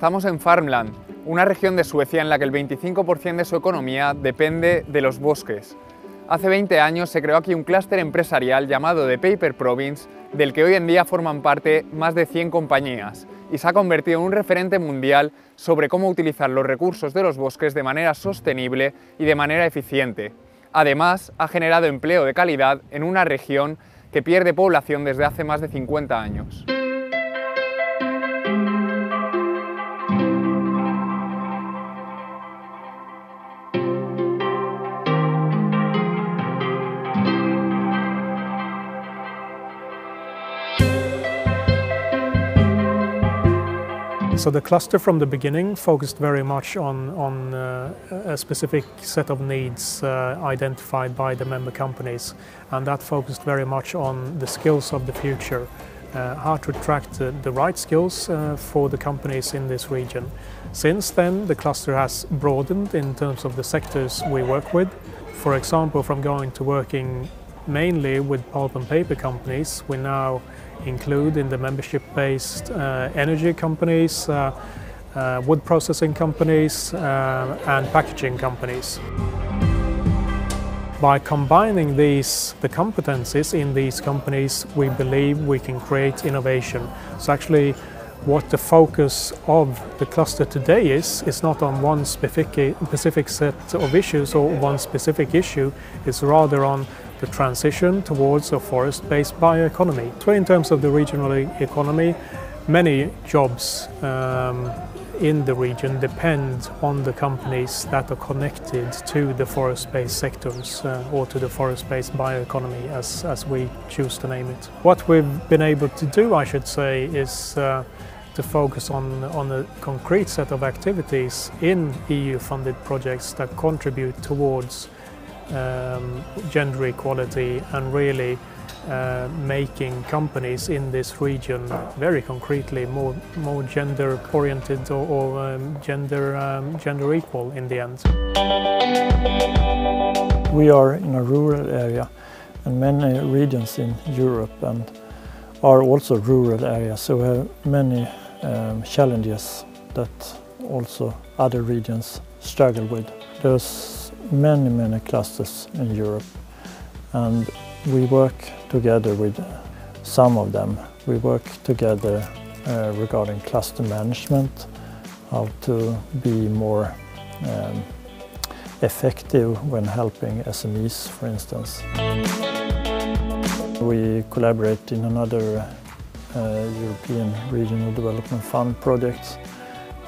Estamos en Värmland, una región de Suecia en la que el 25% de su economía depende de los bosques. Hace 20 años se creó aquí un clúster empresarial llamado The Paper Province, del que hoy en día forman parte más de 100 compañías, y se ha convertido en un referente mundial sobre cómo utilizar los recursos de los bosques de manera sostenible y de manera eficiente. Además, ha generado empleo de calidad en una región que pierde población desde hace más de 50 años. So the cluster from the beginning focused very much on a specific set of needs identified by the member companies, and that focused very much on the skills of the future, how to attract the right skills for the companies in this region. Since then, the cluster has broadened in terms of the sectors we work with. For example, from going to working mainly with pulp and paper companies, we now include in the membership-based energy companies, wood processing companies and packaging companies. By combining the competencies in these companies, we believe we can create innovation. So actually what the focus of the cluster today is not on one specific set of issues or one specific issue, it's rather on the transition towards a forest-based bioeconomy. So in terms of the regional economy, many jobs in the region depend on the companies that are connected to the forest-based sectors or to the forest-based bioeconomy, as we choose to name it. What we've been able to do, I should say, is to focus on a concrete set of activities in EU-funded projects that contribute towards gender equality and really making companies in this region very concretely more gender-oriented or gender equal in the end. We are in a rural area, and many regions in Europe and are also rural areas, so we have many challenges that also other regions struggle with. There's many clusters in Europe, and we work together with some of them. We work together regarding cluster management, how to be more effective when helping SMEs, for instance. We collaborate in another European Regional Development Fund project,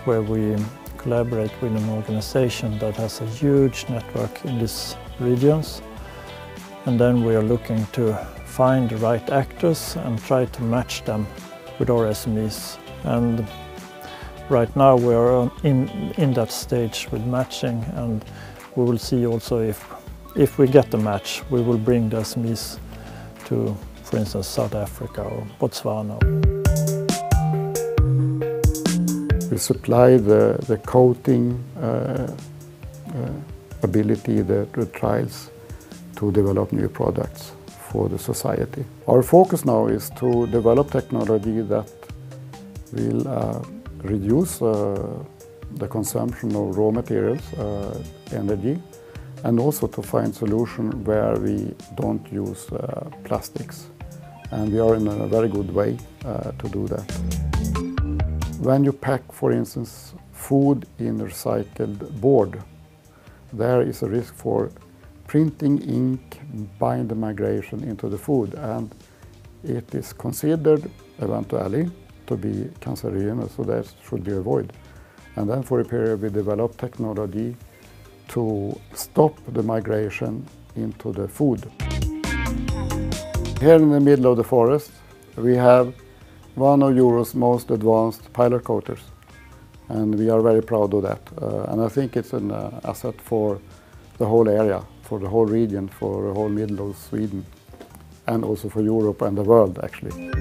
where we collaborate with an organization that has a huge network in these regions, and then we are looking to find the right actors and try to match them with our SMEs. And right now we are in that stage with matching, and we will see also if we get the match, we will bring the SMEs to, for instance, South Africa or Botswana. We supply the coating ability, the trials to develop new products for the society. Our focus now is to develop technology that will reduce the consumption of raw materials, energy, and also to find solutions where we don't use plastics. And we are in a very good way to do that. When you pack, for instance, food in recycled board, there is a risk for printing ink bind migration into the food, and it is considered eventually to be cancerogenic, so that should be avoided. And then for a period we developed technology to stop the migration into the food. Here in the middle of the forest we have one of Europe's most advanced pilot coaters, and we are very proud of that. And I think it's an asset for the whole area, for the whole region, for the whole middle of Sweden, and also for Europe and the world, actually.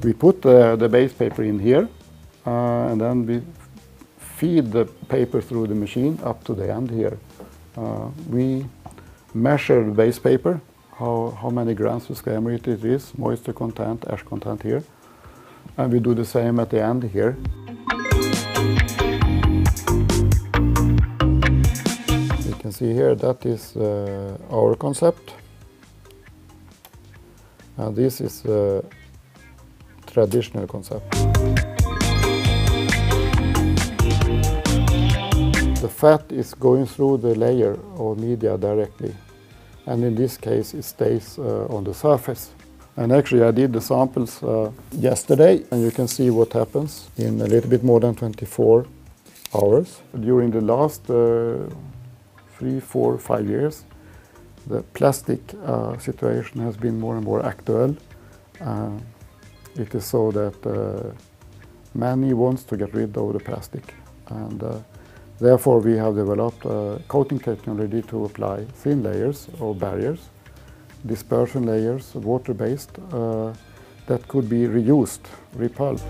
We put the base paper in here, and then we feed the paper through the machine up to the end here. We measure the base paper, how many grams per square meter it is, moisture content, ash content here. And we do the same at the end here. You can see here that is our concept. And this is a traditional concept. The fat is going through the layer of media directly, and in this case it stays on the surface. And actually I did the samples yesterday, and you can see what happens in a little bit more than 24 hours. During the last 3, 4, 5 years, the plastic situation has been more and more actual. It is so that many wants to get rid of the plastic, and therefore we have developed coating technology to apply thin layers or barriers, dispersion layers, water-based, that could be reused, repulped.